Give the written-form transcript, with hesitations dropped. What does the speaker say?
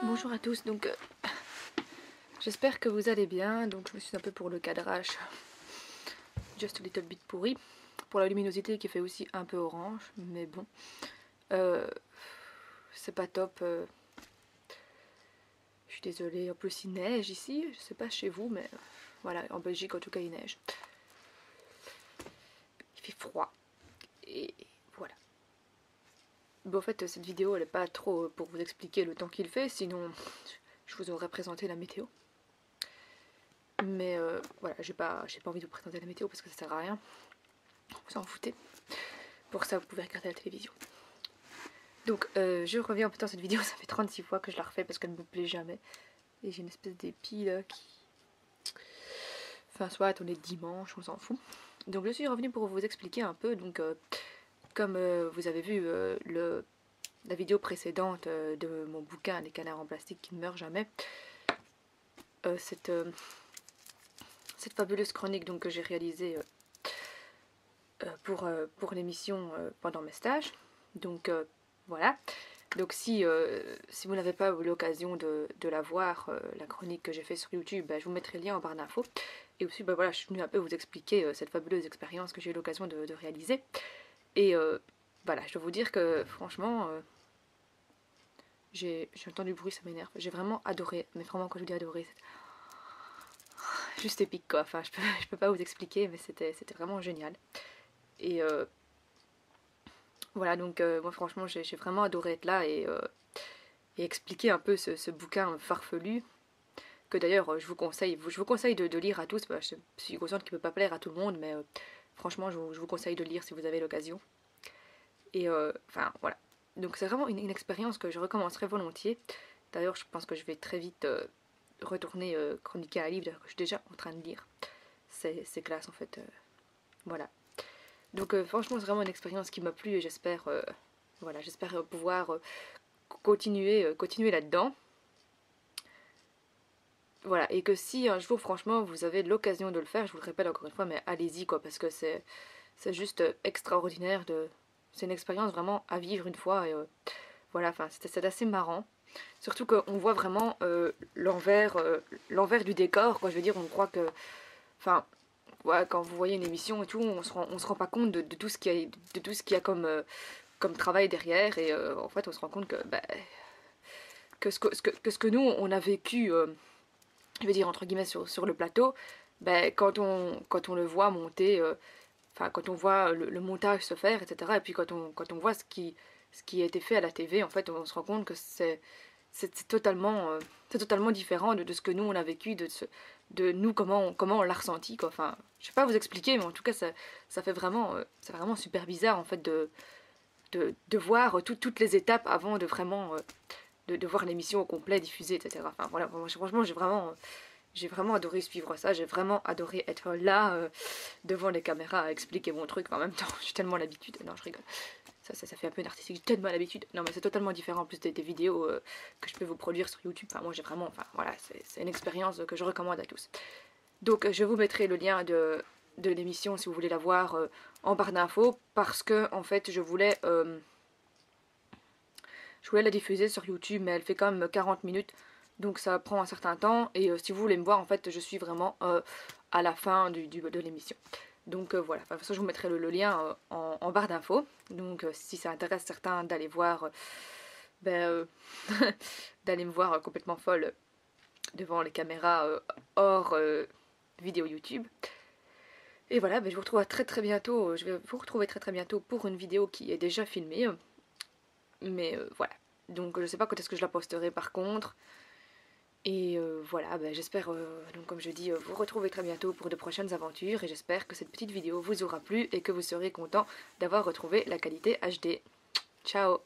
Bonjour à tous, donc j'espère que vous allez bien. Donc je me suis un peu pour le cadrage, just a little bit pourri, pour la luminosité qui fait aussi un peu orange, mais bon, c'est pas top. Je suis désolée, en plus il neige ici, je sais pas chez vous, mais voilà, en Belgique en tout cas il neige. Il fait froid, et voilà. Bon, en fait cette vidéo elle est pas trop pour vous expliquer le temps qu'il fait, sinon je vous aurais présenté la météo. Mais voilà, j'ai pas envie de vous présenter la météo parce que ça sert à rien. Vous en foutez. Pour ça, vous pouvez regarder la télévision. Donc, je reviens en fait dans cette vidéo. Ça fait 36 fois que je la refais parce qu'elle ne me plaît jamais. Et j'ai une espèce d'épi là qui... Enfin, soit on est dimanche, on s'en fout. Donc, je suis revenue pour vous expliquer un peu. Donc, comme vous avez vu la vidéo précédente de mon bouquin Les canards en plastique qui ne meurent jamais, cette fabuleuse chronique donc, que j'ai réalisée pour l'émission pendant mes stages. Donc voilà. Donc si vous n'avez pas eu l'occasion de la voir, la chronique que j'ai fait sur YouTube, bah, je vous mettrai le lien en barre d'infos. Et aussi, bah, voilà, je suis venue un peu vous expliquer cette fabuleuse expérience que j'ai eu l'occasion de réaliser. Et voilà, je dois vous dire que franchement, j'ai entendu du bruit, ça m'énerve. J'ai vraiment adoré, mais vraiment quand je vous dis adoré, c'est juste épique quoi. Enfin, je peux pas vous expliquer, mais c'était vraiment génial. Et voilà, donc moi franchement j'ai vraiment adoré être là et expliquer un peu ce bouquin farfelu que d'ailleurs je vous conseille de lire à tous. Bah, je suis consciente qu'il ne peut pas plaire à tout le monde, mais franchement je vous conseille de le lire si vous avez l'occasion. Et enfin voilà, donc c'est vraiment une expérience que je recommencerai volontiers. D'ailleurs je pense que je vais très vite retourner chroniquer un livre que je suis déjà en train de lire. C'est classe en fait, voilà. Donc franchement c'est vraiment une expérience qui m'a plu et j'espère voilà, j'espère pouvoir continuer là-dedans. Voilà, et que si un jour franchement vous avez l'occasion de le faire, je vous le répète encore une fois, mais allez-y quoi, parce que c'est juste extraordinaire. C'est une expérience vraiment à vivre une fois et voilà, enfin c'est assez marrant. Surtout qu'on voit vraiment l'envers du décor, quoi. Je veux dire, on croit que, enfin, ouais, quand vous voyez une émission et tout, on se rend pas compte de tout ce qu'il y a comme travail derrière et en fait on se rend compte que bah, que ce que nous on a vécu, je veux dire entre guillemets sur le plateau, bah, quand on le voit monter, enfin quand on voit le montage se faire, etc. Et puis quand on voit ce qui a été fait à la TV, en fait on se rend compte que c'est totalement différent de ce que nous on a vécu, de nous comment on l'a ressenti quoi. Enfin je sais pas vous expliquer, mais en tout cas ça fait vraiment c'est vraiment super bizarre en fait de voir toutes les étapes avant de vraiment de voir l'émission au complet diffusée, etc. Enfin voilà, franchement j'ai vraiment adoré suivre ça, j'ai vraiment adoré être là devant les caméras à expliquer mon truc en même temps. J'ai tellement l'habitude, non je rigole, ça fait un peu narcissique, j'ai tellement l'habitude. Non mais c'est totalement différent en plus des vidéos que je peux vous produire sur YouTube. Enfin moi j'ai vraiment, enfin voilà, c'est une expérience que je recommande à tous. Donc je vous mettrai le lien de l'émission si vous voulez la voir en barre d'infos, parce que en fait je voulais la diffuser sur YouTube, mais elle fait quand même 40 minutes, donc ça prend un certain temps, et si vous voulez me voir, en fait, je suis vraiment à la fin de l'émission. Donc voilà, de toute façon, je vous mettrai le lien en barre d'infos, donc si ça intéresse certains d'aller voir, d'aller me voir complètement folle devant les caméras hors vidéo YouTube. Et voilà, je vous retrouve très bientôt, je vais vous retrouver très bientôt pour une vidéo qui est déjà filmée. Mais voilà, donc je sais pas quand est-ce que je la posterai par contre. Et voilà, j'espère, donc comme je dis, vous retrouver très bientôt pour de prochaines aventures. Et j'espère que cette petite vidéo vous aura plu et que vous serez content d'avoir retrouvé la qualité HD. Ciao!